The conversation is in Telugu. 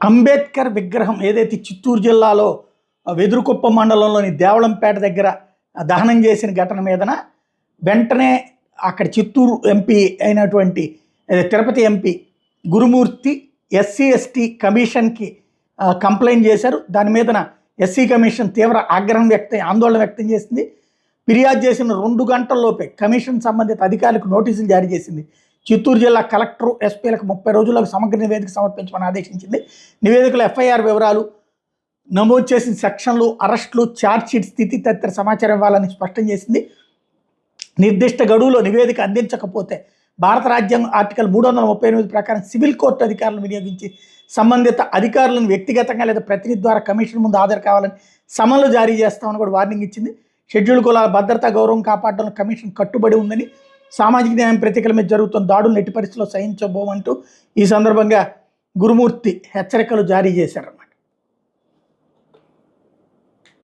అంబేద్కర్ విగ్రహం ఏదైతే చిత్తూరు జిల్లాలో వెదురుకుప్పం మండలంలోని దేవళంపేట దగ్గర దహనం చేసిన ఘటన మీదన వెంటనే అక్కడ చిత్తూరు ఎంపీ అయినటువంటి తిరుపతి ఎంపీ గురుమూర్తి ఎస్సీ ఎస్టీ కమిషన్కి కంప్లైంట్ చేశారు. దాని మీదన ఎస్సీ కమిషన్ తీవ్ర ఆందోళన వ్యక్తం చేసింది. ఫిర్యాదు చేసిన 2 గంటల్లోపే కమిషన్ సంబంధిత అధికారులకు నోటీసులు జారీ చేసింది. చిత్తూరు జిల్లా కలెక్టర్ ఎస్పీలకు 30 రోజులకు సమగ్ర నివేదిక సమర్పించమని ఆదేశించింది. నివేదికలో ఎఫ్ఐఆర్ వివరాలు, నమోదు చేసిన సెక్షన్లు, అరెస్టులు, ఛార్జ్షీట్ స్థితి తదితర సమాచారం ఇవ్వాలని స్పష్టం చేసింది. నిర్దిష్ట గడువులో నివేదిక అందించకపోతే భారత రాజ్యాంగం ఆర్టికల్ 338 ప్రకారం సివిల్ కోర్టు అధికారులను వినియోగించి సంబంధిత అధికారులను వ్యక్తిగతంగా లేదా ప్రతినిధి ద్వారా కమిషన్ ముందు హాజరు కావాలని సమన్లు జారీ చేస్తామని కూడా వార్నింగ్ ఇచ్చింది. షెడ్యూల్ కులాల భద్రతా గౌరవం కాపాడడంలో కమిషన్ కట్టుబడి ఉందని, సామాజిక న్యాయం ప్రతీకల మీద జరుగుతున్న దాడులను ఎట్టి పరిస్థితుల్లో సహించబోమంటూ ఈ సందర్భంగా గురుమూర్తి హెచ్చరికలు జారీ చేశారు.